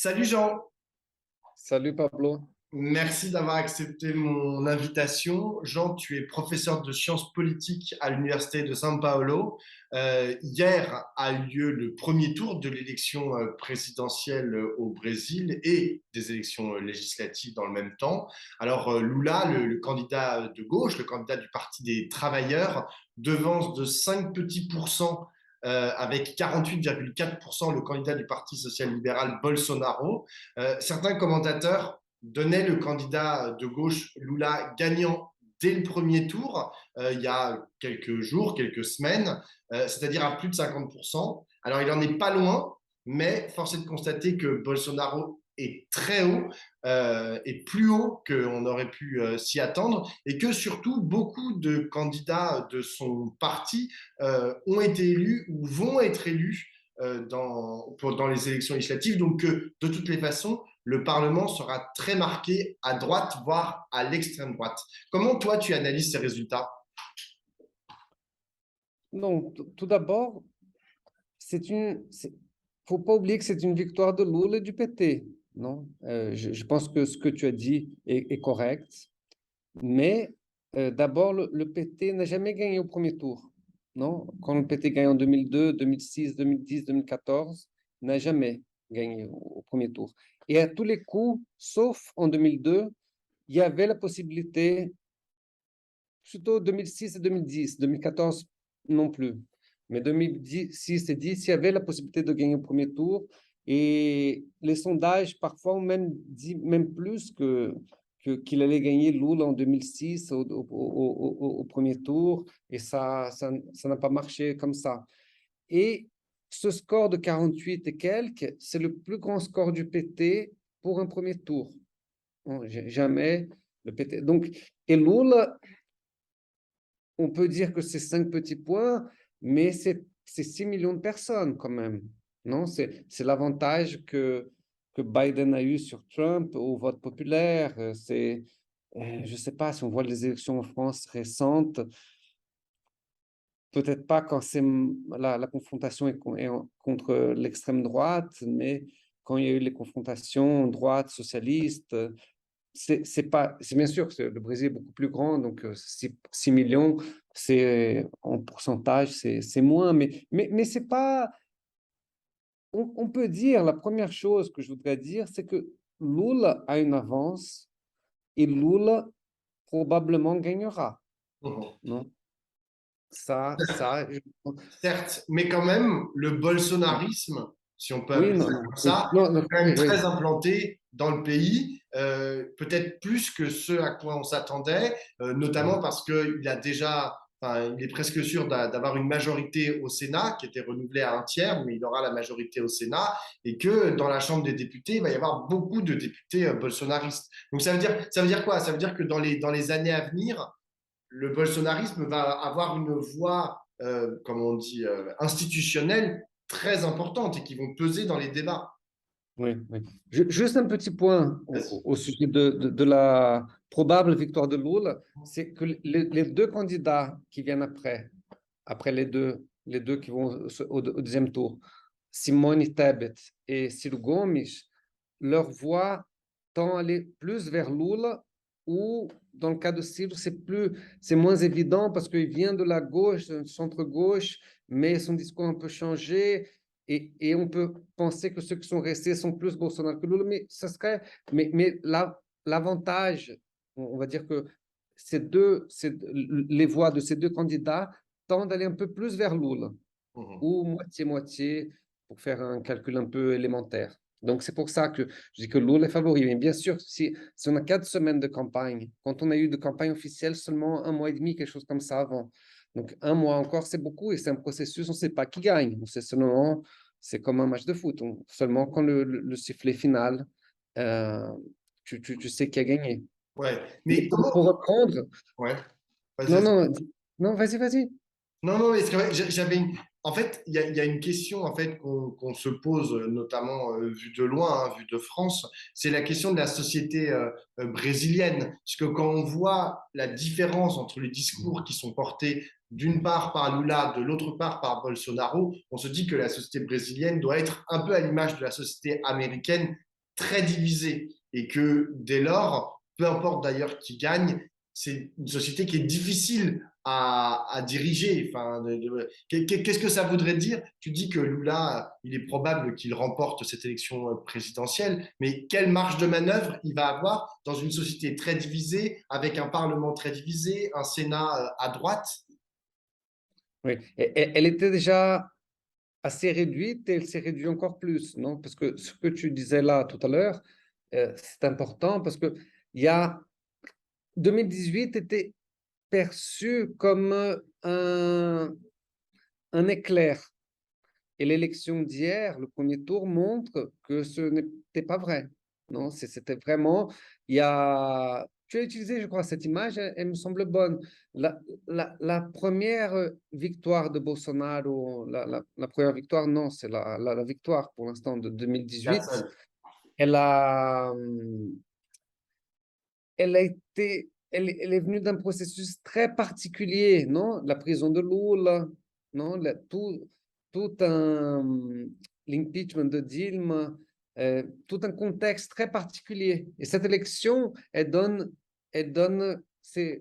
Salut Jean, Salut Pablo. merci d'avoir accepté mon invitation. Jean, tu es professeur de sciences politiques à l'Université de São Paulo. Hier a eu lieu le premier tour de l'élection présidentielle au Brésil et des élections législatives dans le même temps. Alors Lula, le candidat de gauche, le candidat du Parti des travailleurs, devance de 5 petits pourcents avec 48,4% le candidat du Parti social-libéral Bolsonaro. Certains commentateurs donnaient le candidat de gauche Lula gagnant dès le premier tour, il y a quelques jours, quelques semaines, c'est-à-dire à plus de 50%. Alors il n'en est pas loin, mais force est de constater que Bolsonaro est très haut et plus haut qu'on aurait pu s'y attendre, et que surtout beaucoup de candidats de son parti ont été élus ou vont être élus dans les élections législatives. Donc, de toutes les façons, le Parlement sera très marqué à droite, voire à l'extrême droite. Comment toi, tu analyses ces résultats? Non, tout d'abord, faut pas oublier que c'est une victoire de Lula et du PT, non? Je pense que ce que tu as dit est correct, mais d'abord, le PT n'a jamais gagné au premier tour, non? Quand le PT gagne en 2002, 2006, 2010, 2014, n'a jamais gagné au premier tour. Et à tous les coups, sauf en 2002, il y avait la possibilité, plutôt 2006 et 2010, 2014 non plus. Mais 2006 et 2010, il y avait la possibilité de gagner au premier tour. Et les sondages, parfois, ont même dit même plus qu'il allait gagner Lula en 2006 au premier tour. Et ça n'a pas marché comme ça. Et ce score de 48 et quelques, c'est le plus grand score du PT pour un premier tour. Bon, jamais le PT. Donc, et Lula, on peut dire que c'est 5 petits points, mais c'est 6 millions de personnes quand même. Non, c'est l'avantage que Biden a eu sur Trump au vote populaire. Je ne sais pas si on voit les élections en France récentes, peut-être pas quand la confrontation est contre l'extrême droite, mais quand il y a eu les confrontations droite, socialiste, c'est bien sûr que le Brésil est beaucoup plus grand, donc 6 millions, c'est en pourcentage, c'est moins, mais c'est pas. On peut dire, la première chose que je voudrais dire, c'est que Lula a une avance et Lula probablement gagnera, Mhm. non? Ça, Certes, mais quand même, le bolsonarisme, si on peut oui, appeler non, ça non, comme oui, ça, non, est non, quand même oui, très oui, implanté dans le pays, peut-être plus que ce à quoi on s'attendait, notamment oui, parce qu'il a déjà, enfin, il est presque sûr d'avoir une majorité au Sénat, qui était renouvelée à un tiers, mais il aura la majorité au Sénat, et que dans la Chambre des députés, il va y avoir beaucoup de députés bolsonaristes. Donc ça veut dire quoi? Ça veut dire que dans les années à venir, le bolsonarisme va avoir une voix, comme on dit, institutionnelle très importante et qui vont peser dans les débats. oui, oui. Juste un petit point au sujet de la probable victoire de Lula, c'est que les deux candidats qui viennent après les deux qui vont au deuxième tour, Simone Tebet et Ciro Gomes, leur voix tend à aller plus vers Lula, ou dans le cas de Ciro, c'est moins évident parce qu'il vient de la gauche, du centre-gauche, mais son discours a un peu changé. Et on peut penser que ceux qui sont restés sont plus Bolsonaro que Lula, mais mais l'avantage, on va dire que les voix de ces deux candidats tendent à aller un peu plus vers Lula, Mhm. ou moitié-moitié, pour faire un calcul un peu élémentaire. Donc, c'est pour ça que je dis que Lula est favori. Mais bien sûr, si on a 4 semaines de campagne, quand on a eu de campagne officielle seulement un mois et demi, quelque chose comme ça avant. Donc, un mois encore, c'est beaucoup et c'est un processus, on ne sait pas qui gagne. On sait seulement, c'est comme un match de foot. Seulement quand le sifflet final, euh, tu sais qui a gagné. Ouais. Mais Mais pour comment... reprendre, Ouais. Vas-y, non, vas-y. non, non, vas-y. Non, non, mais c'est vrai, j'avais une... En fait, il y a une question en fait qu'on se pose, notamment vu de loin, hein, vu de France, c'est la question de la société brésilienne. Parce que quand on voit la différence entre les discours qui sont portés d'une part par Lula, de l'autre part par Bolsonaro, on se dit que la société brésilienne doit être un peu à l'image de la société américaine très divisée et que dès lors, peu importe d'ailleurs qui gagne, c'est une société qui est difficile à diriger. Enfin, qu'est-ce que ça voudrait dire? Tu dis que Lula, il est probable qu'il remporte cette élection présidentielle, mais quelle marge de manœuvre il va avoir dans une société très divisée, avec un Parlement très divisé, un Sénat à droite? Oui. Elle était déjà assez réduite et elle s'est réduite encore plus, non? Parce que ce que tu disais là tout à l'heure, c'est important parce que il y a 2018 était perçu comme un éclair. Et l'élection d'hier, le premier tour, montre que ce n'était pas vrai. Non, c'était vraiment. Il y a. Tu as utilisé, je crois, cette image, elle me semble bonne. La première victoire de Bolsonaro, la première victoire, non, c'est la victoire pour l'instant de La 2018. seule. Elle a, elle a été, elle est venue d'un processus très particulier, non? La prison de Lula, non? Tout l'impeachment de Dilma, tout un contexte très particulier. Et cette élection,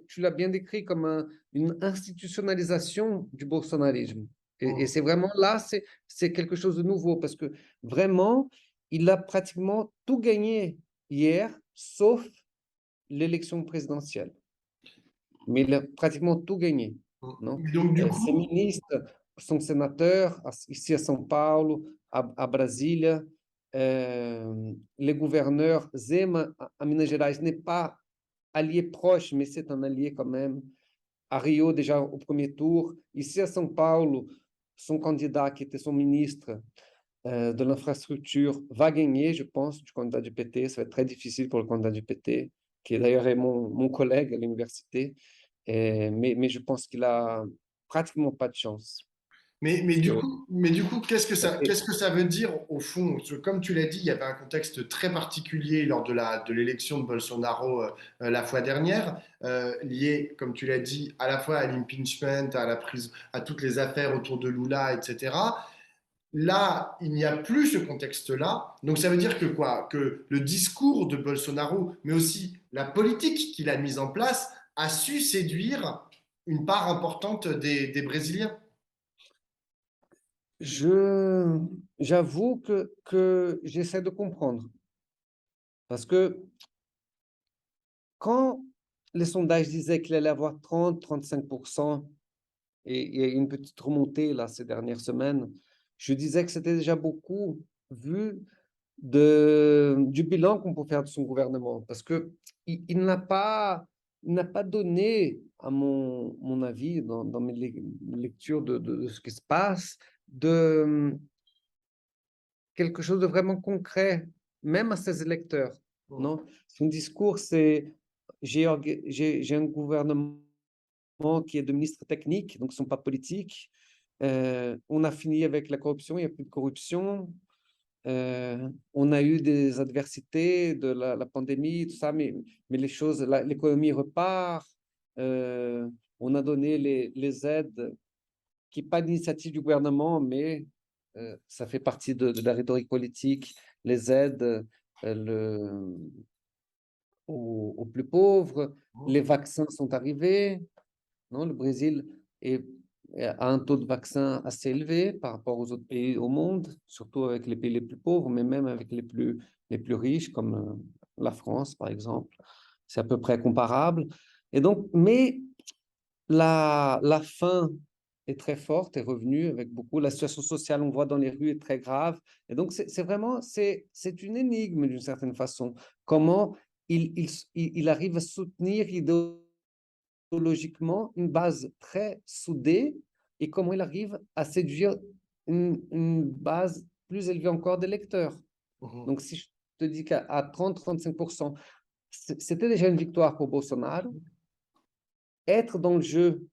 tu l'as bien décrit comme une institutionnalisation du bolsonarisme. Et c'est vraiment là, c'est quelque chose de nouveau parce que vraiment, il a pratiquement tout gagné hier, sauf l'élection présidentielle. Mais il a pratiquement tout gagné. Non? Donc, du Ses coup, ministres sont sénateurs, ici à São Paulo, à Brasília. Les gouverneurs, Zema, à Minas Gerais, n'est pas allié proche, mais c'est un allié quand même. À Rio, déjà au premier tour. Ici à São Paulo, son candidat, qui était son ministre de l'infrastructure, va gagner, je pense, du candidat du PT. Ça va être très difficile pour le candidat du PT, qui d'ailleurs est mon collègue à l'université. Mais je pense qu'il a pratiquement pas de chance. mais Parce du que, coup, qu'est-ce que ça veut dire au fond? Parce que comme tu l'as dit, il y avait un contexte très particulier lors de l'élection de Bolsonaro la fois dernière, lié, comme tu l'as dit, à la fois à l'impeachment, à la prise, à toutes les affaires autour de Lula, etc. Là, il n'y a plus ce contexte-là. Donc ça veut dire que quoi? Que le discours de Bolsonaro, mais aussi la politique qu'il a mise en place, a su séduire une part importante des Brésiliens. je, j'avoue que j'essaie de comprendre. Parce que quand les sondages disaient qu'il allait avoir 30-35%, et il y a eu une petite remontée là ces dernières semaines, je disais que c'était déjà beaucoup vu du bilan qu'on peut faire de son gouvernement. Parce que il n'a pas donné, à mon avis, dans mes lectures de ce qui se passe, de quelque chose de vraiment concret, même à ses électeurs. Non? Son discours, c'est j'ai un gouvernement qui est de ministres techniques, donc ne sont pas politiques. On a fini avec la corruption, il n'y a plus de corruption. On a eu des adversités de la pandémie, tout ça, mais les choses, l'économie repart. Euh, on a donné les aides qui pas d'initiative du gouvernement, mais ça fait partie de la rhétorique politique, les aides aux plus pauvres, les vaccins sont arrivés, non? Le Brésil a un taux de vaccin assez élevé par rapport aux autres pays au monde, surtout avec les pays les plus pauvres, mais même avec les plus riches, comme la France, par exemple. C'est à peu près comparable. Et donc, mais la faim est très forte, est revenue avec beaucoup. La situation sociale, on voit dans les rues, est très grave. Et donc, c'est vraiment, c'est une énigme d'une certaine façon. Comment il arrive à soutenir idéologiquement une base très soudée et comment il arrive à séduire une base plus élevée encore d'électeurs. Mhm. Donc, si je te dis qu'à 30-35%, c'était déjà une victoire pour Bolsonaro. Être dans le jeu,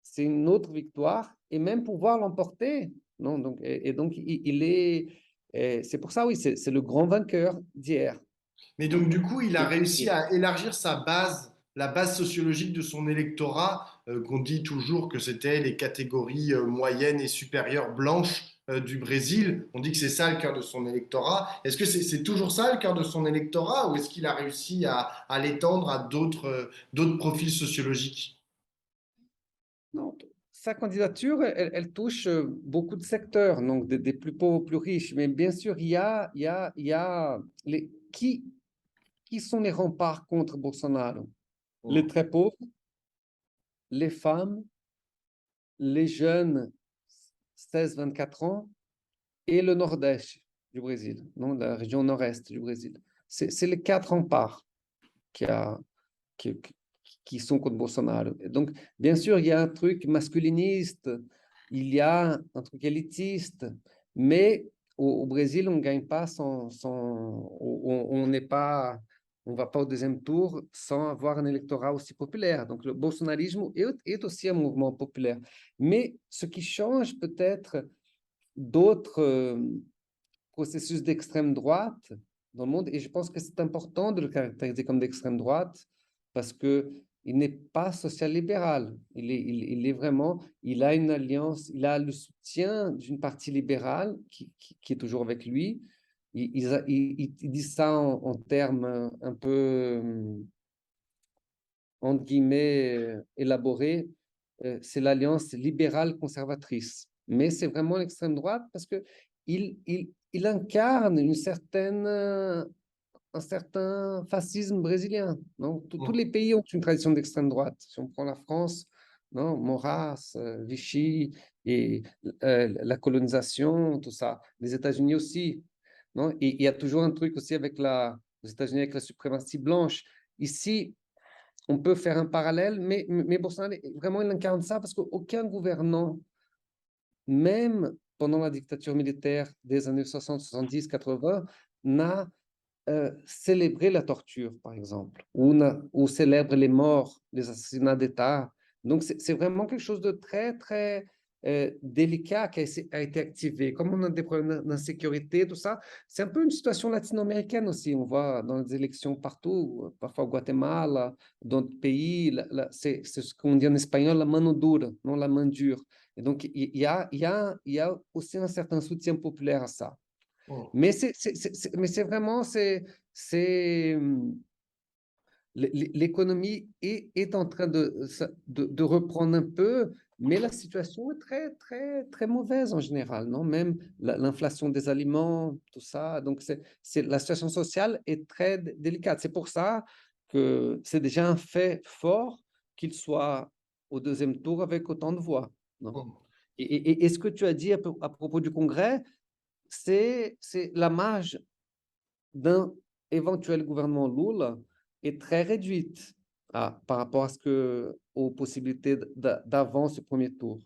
c'est une autre victoire et même pouvoir l'emporter. Non, donc, et donc, il est. C'est pour ça, oui, c'est le grand vainqueur d'hier. Mais Non? donc, du coup, il a réussi Et à élargir sa base, la base sociologique de son électorat, qu'on dit toujours que c'était les catégories moyennes et supérieures blanches du Brésil. On dit que c'est ça le cœur de son électorat. Est-ce que c'est toujours ça le cœur de son électorat ou est-ce qu'il a réussi à l'étendre à d'autres profils sociologiques? Non, sa candidature, elle touche beaucoup de secteurs, donc des plus pauvres aux plus riches. Mais bien sûr, il y a qui sont les remparts contre Bolsonaro? Les très pauvres, les femmes, les jeunes 16-24 ans et le nord-est du Brésil, non, la région nord-est du Brésil. C'est les quatre remparts qui, a, qui, qui sont contre Bolsonaro. Et donc, bien sûr, il y a un truc masculiniste, il y a un truc élitiste, mais au Brésil, on ne gagne pas on n'est pas, on va pas au deuxième tour sans avoir un électorat aussi populaire. Donc, le bolsonarisme est aussi un mouvement populaire. Mais ce qui change peut-être d'autres processus d'extrême droite dans le monde, et je pense que c'est important de le caractériser comme d'extrême droite, parce que il n'est pas social-libéral. Il est vraiment, il a une alliance, il a le soutien d'une partie libérale qui est toujours avec lui. Il dit ça en termes un peu, entre guillemets, élaborés. C'est l'alliance libérale conservatrice. Mais c'est vraiment l'extrême droite parce que il incarne un certain fascisme brésilien. Non? Tous les pays ont une tradition d'extrême droite. Si on prend la France, non? Maurras, Vichy, et la colonisation, tout ça. Les États-Unis aussi. Non? Et il y a toujours un truc aussi aux États-Unis avec la suprématie blanche. Ici, on peut faire un parallèle, mais Bolsonaro, vraiment, il incarne ça parce qu'aucun gouvernant, même pendant la dictature militaire des années 60, 70, 80, n'a célébré la torture, par exemple, ou célèbre les morts, les assassinats d'État. Donc, c'est vraiment quelque chose de très, très délicat qui a été activé. Comme on a des problèmes d'insécurité, tout ça, c'est un peu une situation latino-américaine aussi. On voit dans les élections partout, parfois au Guatemala, dans d'autres pays, c'est ce qu'on dit en espagnol, la mano dura, non la main dure. Et donc, il y a aussi un certain soutien populaire à ça. Mais c'est vraiment, l'économie est en train de reprendre un peu, mais la situation est très, très, très mauvaise en général, non? Même l'inflation des aliments, tout ça. Donc, la situation sociale est très délicate. C'est pour ça que c'est déjà un fait fort qu'il soit au deuxième tour avec autant de voix, non? Et ce que tu as dit à propos du Congrès, c'est la marge d'un éventuel gouvernement Lula est très réduite par rapport aux possibilités d'avant ce premier tour.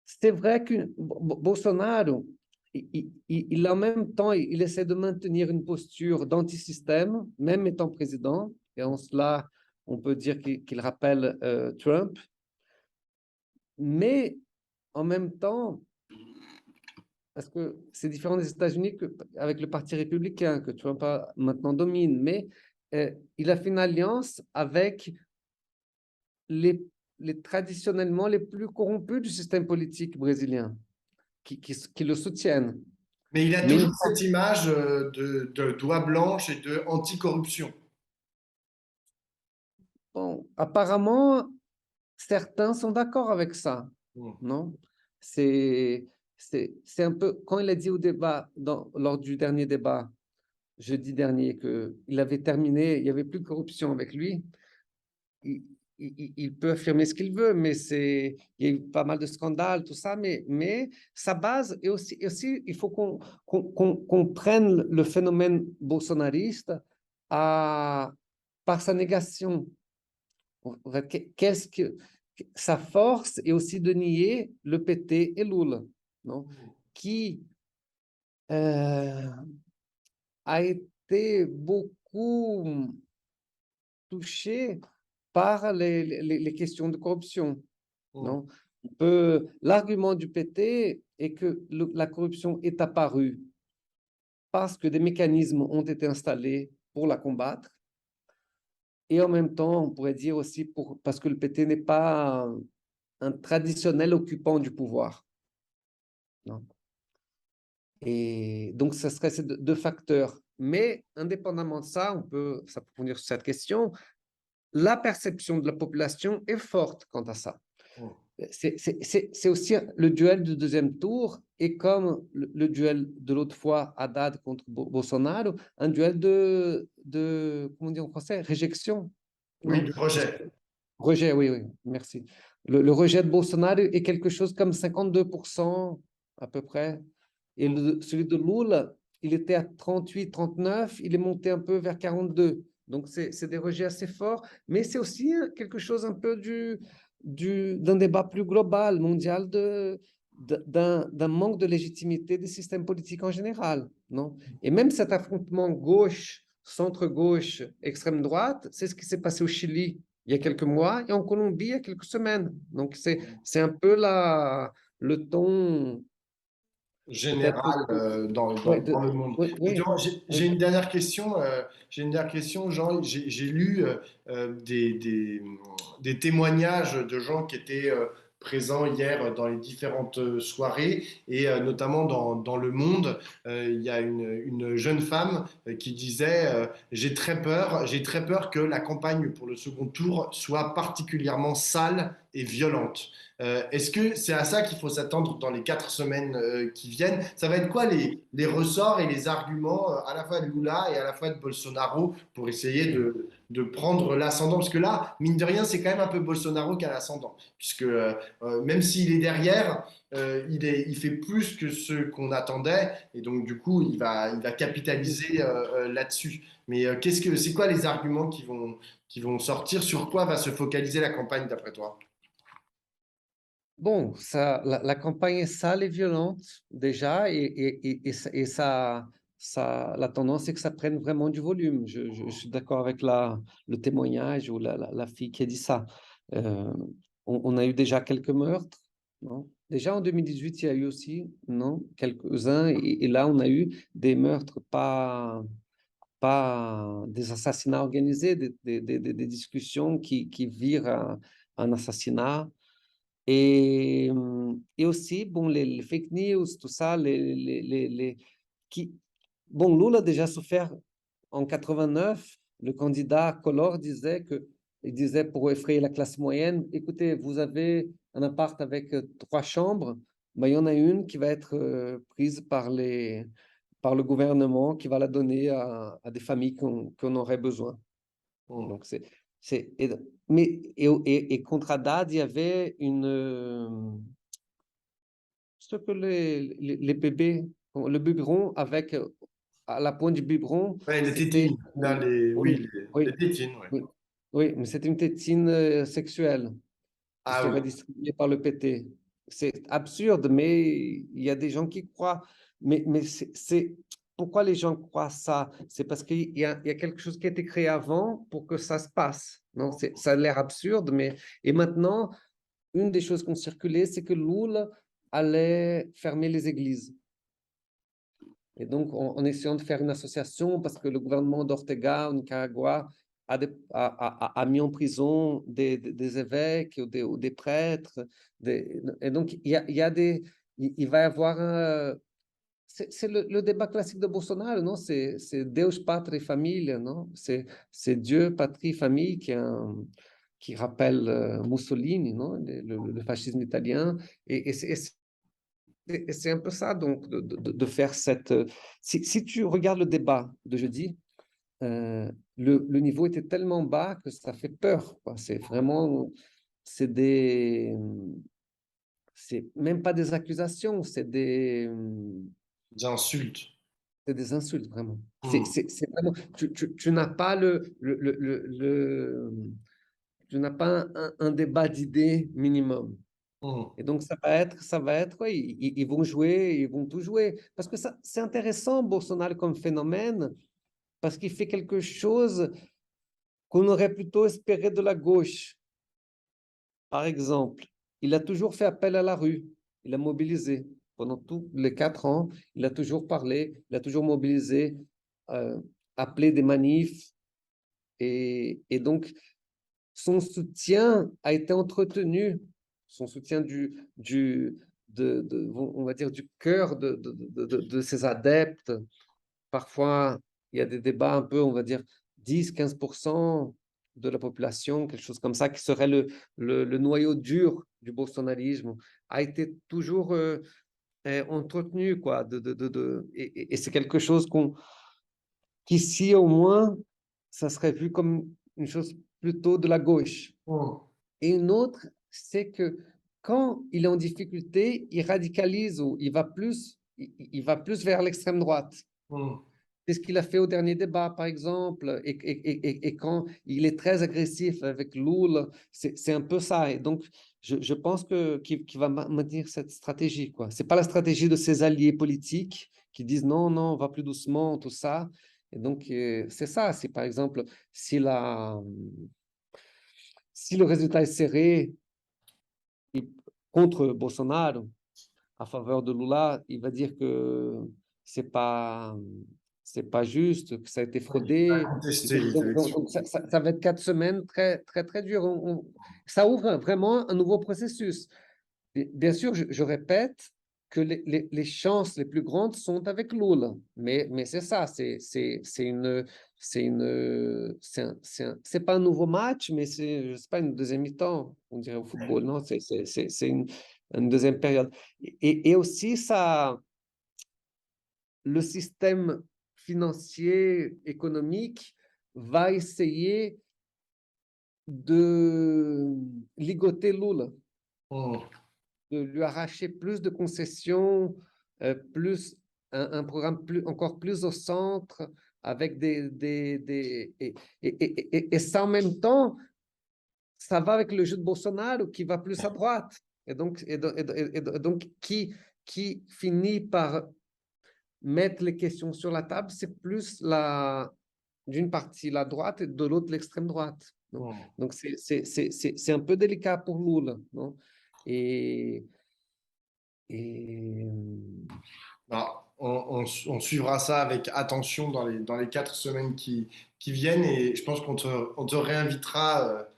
C'est vrai que Bolsonaro, en même temps, il essaie de maintenir une posture d'antisystème, même étant président, et en cela, on peut dire qu'il rappelle Trump, mais en même temps, parce que c'est différent des États-Unis avec le Parti républicain que Trump maintenant domine, mais il a fait une alliance avec les, traditionnellement les plus corrompus du système politique brésilien, qui le soutiennent. Mais il a Mais toujours cette image de doigt blanche et de anticorruption. bon, apparemment, certains sont d'accord avec ça, non? C'est c'est un peu, quand il a dit au débat, lors du dernier débat, jeudi dernier, qu'il avait terminé, il n'y avait plus de corruption avec lui, il peut affirmer ce qu'il veut, mais il y a eu pas mal de scandales, tout ça, mais sa base est aussi il faut qu'on prenne le phénomène bolsonariste par sa négation. Qu'est-ce que sa force est aussi de nier le PT et Lula, non? Qui a été beaucoup touché par les questions de corruption, non? L'argument du PT est que la corruption est apparue parce que des mécanismes ont été installés pour la combattre, et en même temps, on pourrait dire aussi parce que le PT n'est pas un traditionnel occupant du pouvoir, non? Et donc, ce serait ces deux facteurs. Mais indépendamment de ça, on peut s'approfondir sur cette question. La perception de la population est forte quant à ça. Mm. C'est aussi le duel du deuxième tour, et comme le duel de l'autre fois, Haddad contre Bolsonaro, un duel comment on dit en français, réjection, Oui, non? du Parce rejet. que rejet, oui, oui, merci. Le rejet de Bolsonaro est quelque chose comme 52% à peu près, et Mm. celui de Lula, il était à 38, 39, il est monté un peu vers 42. Donc, c'est des rejets assez forts, mais c'est aussi quelque chose un peu d'un débat plus global, mondial, d'un manque de légitimité des systèmes politiques en général, non? Et même cet affrontement gauche, centre-gauche, extrême-droite, c'est ce qui s'est passé au Chili il y a quelques mois et en Colombie il y a quelques semaines. Donc, c'est un peu le ton, peut-être, Général ouais, dans le monde. oui, oui, Justement, oui. j'ai une dernière question. Jean. J'ai lu des témoignages de gens qui étaient présents hier dans les différentes soirées et notamment dans Le Monde. Il y a une jeune femme qui disait j'ai très peur que la campagne pour le second tour soit particulièrement sale et violente. Est-ce que c'est à ça qu'il faut s'attendre dans les 4 semaines qui viennent? Ça va être quoi les ressorts et les arguments à la fois de Lula et à la fois de Bolsonaro pour essayer de prendre l'ascendant? Parce que là, mine de rien, c'est quand même un peu Bolsonaro qui a l'ascendant. Puisque même s'il est derrière, il fait plus que ce qu'on attendait. Et donc, du coup, il va capitaliser là-dessus. Mais c'est quoi les arguments qui vont sortir? Sur quoi va se focaliser la campagne d'après toi? Bon, la campagne est sale et violente déjà, la tendance est que ça prenne vraiment du volume. Je suis d'accord avec le témoignage ou la fille qui a dit ça. Euh, on a eu déjà quelques meurtres, non? Déjà en 2018, il y a eu aussi, non, quelques-uns, et là, on a eu des meurtres, pas des assassinats organisés, des discussions qui virent à un assassinat. Et aussi, bon, les fake news, tout ça, qui... Bon, Lula a déjà souffert en 89. Le candidat Collor il disait pour effrayer la classe moyenne, écoutez, vous avez un appart avec 3 chambres, mais il y en a une qui va être prise par le gouvernement, qui va la donner à des familles qu'on aurait besoin. Hmm. Donc, c'est, et, mais, et contre Haddad, il y avait ce que les bébés, le biberon avec, à la pointe du biberon, Ouais, les c'était, tétines. Là, oui, oui, les oui, tétines, ouais. oui, oui, mais c'était une tétine sexuelle qui Ah oui. serait distribuée par le PT. C'est absurde, mais il y a des gens qui croient. Mais pourquoi les gens croient ça? C'est parce il y a quelque chose qui a été créé avant pour que ça se passe. Non, ça a l'air absurde, mais et maintenant, une des choses qui ont circulé, c'est que Lula allait fermer les églises. Et donc, en essayant de faire une association, parce que le gouvernement d'Ortega au Nicaragua a mis en prison des évêques ou des prêtres. Et donc, il va y avoir c'est le débat classique de Bolsonaro, non? C'est Deus, Patria et Família, non? C'est Dieu, patrie, famille qui rappelle Mussolini, non? Le fascisme italien. Et c'est un peu ça, donc, de faire cette... Si tu regardes le débat de jeudi, le niveau était tellement bas que ça fait peur, quoi. C'est vraiment... C'est des... C'est même pas des accusations, Des insultes. c'est des insultes, vraiment. Hmm. C'est vraiment... Tu n'as pas tu n'as pas un débat d'idées minimum. Hmm. Et donc, ça va être, oui, ils vont jouer, ils vont tout jouer. Parce que ça, c'est intéressant, Bolsonaro, comme phénomène, parce qu'il fait quelque chose qu'on aurait plutôt espéré de la gauche. Par exemple, il a toujours fait appel à la rue, il a mobilisé. Pendant tous les 4 ans, il a toujours parlé, il a toujours mobilisé, euh, appelé des manifs. Et donc, son soutien a été entretenu, son soutien on va dire, du cœur de ses adeptes. Parfois, il y a des débats un peu, on va dire, 10-15% de la population, quelque chose comme ça, qui serait le noyau dur du bolsonarisme, a été toujours entretenu, quoi. Et c'est quelque chose qu'ici, au moins, ça serait vu comme une chose plutôt de la gauche. Et une autre, c'est que quand il est en difficulté, il radicalise ou il va plus vers l'extrême droite. C'est ce qu'il a fait au dernier débat, par exemple, et quand il est très agressif avec Lula, c'est un peu ça. Et donc, je pense qu'il va maintenir cette stratégie, quoi. C'est pas la stratégie de ses alliés politiques qui disent non, non, on va plus doucement, tout ça. Et donc, c'est ça. Si, par exemple, si le résultat est serré contre Bolsonaro, à faveur de Lula, il va dire que c'est pas c'est pas juste, que ça a été fraudé. Contester les Donc, élections. ça va être 4 semaines très très très dures. Ça ouvre vraiment un nouveau processus. Bien sûr, je répète que les chances les plus grandes sont avec Lula, mais c'est ça, c'est pas un nouveau match, mais c'est, je sais pas, une deuxième mi-temps, on dirait au football, non? C'est une deuxième période. Et aussi, ça, le système financier, économique, va essayer de ligoter Lula, de lui arracher plus de concessions, plus un programme encore plus au centre, avec et ça en même temps, ça va avec le jeu de Bolsonaro qui va plus à droite, et donc qui finit par mettre les questions sur la table, c'est plus d'une partie la droite et de l'autre l'extrême droite. Donc c'est un peu délicat pour Lula, non? Et Alors, on suivra ça avec attention dans les 4 semaines qui viennent et je pense on te réinvitera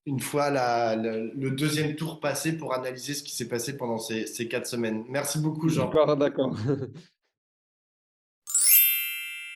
une fois le deuxième tour passé pour analyser ce qui s'est passé pendant ces 4 semaines. Merci beaucoup, Jean. d'accord, d'accord.